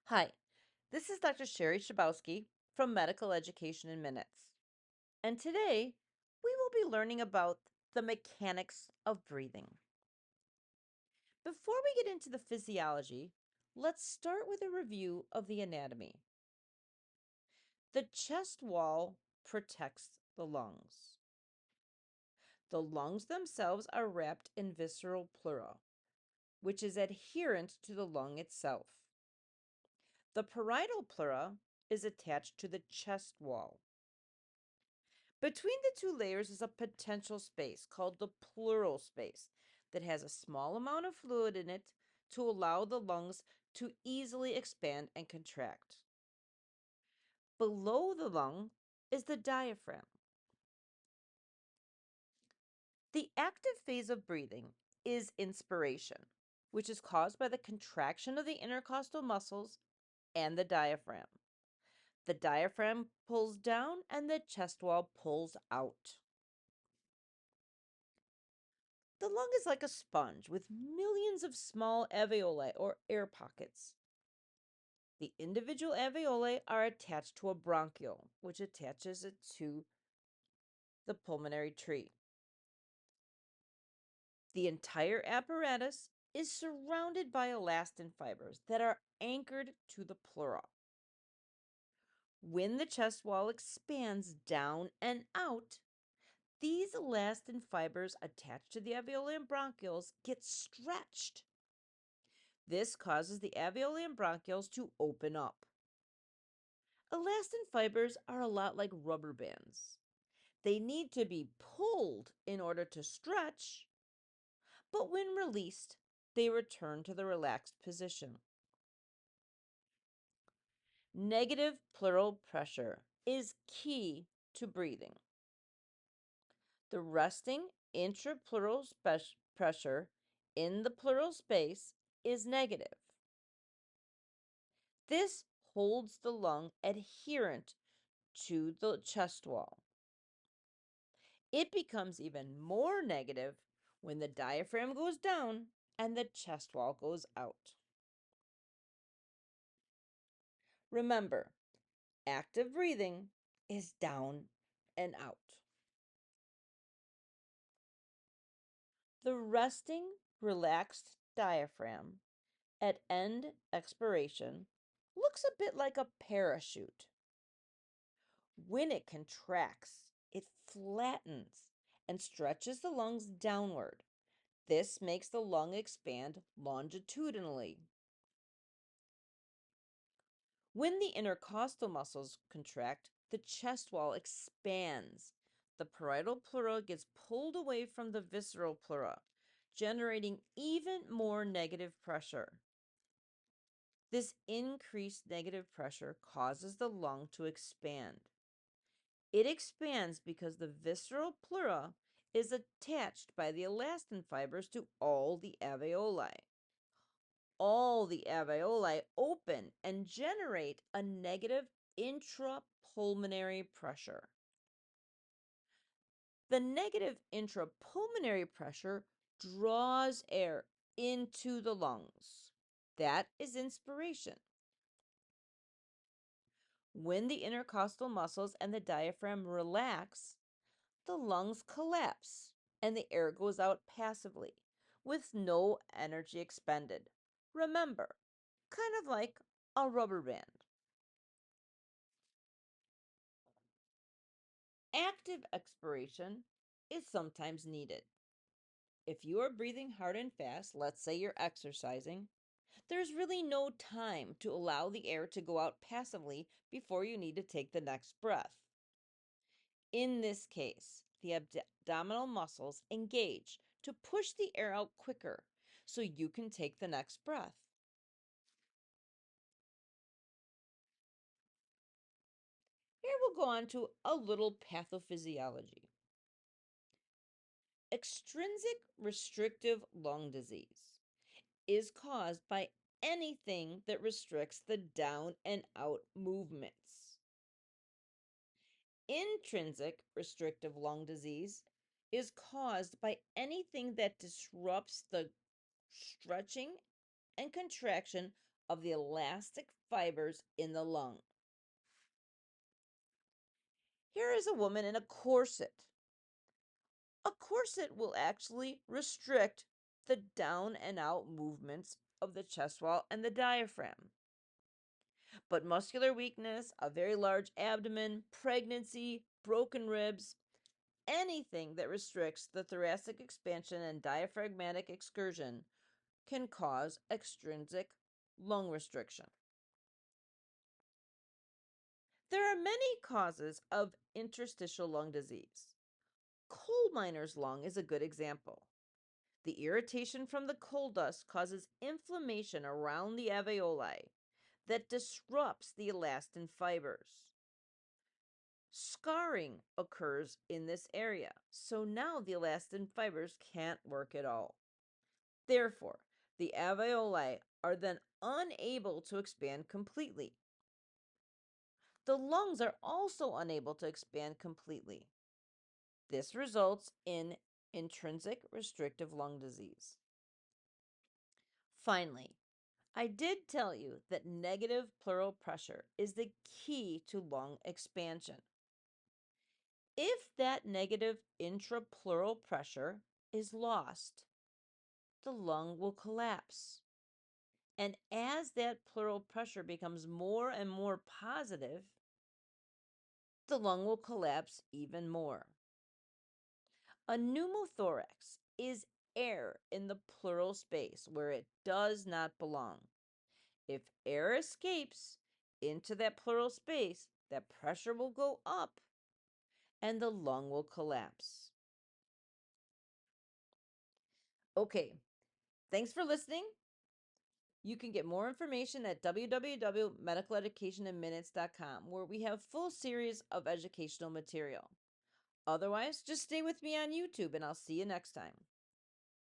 Hi, this is Dr. Sherry Shabowski from Medical Education in Minutes. And today we will be learning about the mechanics of breathing. Before we get into the physiology, let's start with a review of the anatomy. The chest wall protects the lungs. The lungs themselves are wrapped in visceral pleura, which is adherent to the lung itself. The parietal pleura is attached to the chest wall. Between the two layers is a potential space called the pleural space that has a small amount of fluid in it to allow the lungs to easily expand and contract. Below the lung is the diaphragm. The active phase of breathing is inspiration, which is caused by the contraction of the intercostal muscles and the diaphragm. The diaphragm pulls down and the chest wall pulls out. The lung is like a sponge with millions of small alveoli or air pockets. The individual alveoli are attached to a bronchiole, which attaches it to the pulmonary tree. The entire apparatus is surrounded by elastin fibers that are anchored to the pleura. When the chest wall expands down and out, these elastin fibers attached to the alveoli and bronchioles get stretched. This causes the alveoli and bronchioles to open up. Elastin fibers are a lot like rubber bands. They need to be pulled in order to stretch, but when released, they return to the relaxed position. Negative pleural pressure is key to breathing. The resting intrapleural pressure in the pleural space is negative. This holds the lung adherent to the chest wall. It becomes even more negative when the diaphragm goes down and the chest wall goes out. Remember, active breathing is down and out. The resting, relaxed diaphragm at end expiration looks a bit like a parachute. When it contracts, it flattens and stretches the lungs downward. This makes the lung expand longitudinally. When the intercostal muscles contract, the chest wall expands. The parietal pleura gets pulled away from the visceral pleura, generating even more negative pressure. This increased negative pressure causes the lung to expand. It expands because the visceral pleura is attached by the elastin fibers to all the alveoli. All the alveoli open and generate a negative intrapulmonary pressure. The negative intrapulmonary pressure draws air into the lungs. That is inspiration. When the intercostal muscles and the diaphragm relax, the lungs collapse and the air goes out passively with no energy expended. Remember, kind of like a rubber band. Active expiration is sometimes needed. If you are breathing hard and fast, let's say you're exercising, there's really no time to allow the air to go out passively before you need to take the next breath. In this case, the abdominal muscles engage to push the air out quicker so you can take the next breath. Here we'll go on to a little pathophysiology. Extrinsic restrictive lung disease is caused by anything that restricts the down and out movements. Intrinsic restrictive lung disease is caused by anything that disrupts the stretching and contraction of the elastic fibers in the lung. Here is a woman in a corset. A corset will actually restrict the down and out movements of the chest wall and the diaphragm. But muscular weakness, a very large abdomen, pregnancy, broken ribs, anything that restricts the thoracic expansion and diaphragmatic excursion can cause extrinsic lung restriction. There are many causes of interstitial lung disease. Coal miner's lung is a good example. The irritation from the coal dust causes inflammation around the alveoli that disrupts the elastin fibers. Scarring occurs in this area, so now the elastin fibers can't work at all. Therefore, the alveoli are then unable to expand completely. The lungs are also unable to expand completely. This results in intrinsic restrictive lung disease. Finally, I did tell you that negative pleural pressure is the key to lung expansion. If that negative intrapleural pressure is lost, the lung will collapse. And as that pleural pressure becomes more and more positive, the lung will collapse even more. A pneumothorax is air in the pleural space where it does not belong. If air escapes into that pleural space, that pressure will go up and the lung will collapse. Okay, thanks for listening. You can get more information at www.medicaleducationinminutes.com, where we have full series of educational material. Otherwise, just stay with me on YouTube and I'll see you next time.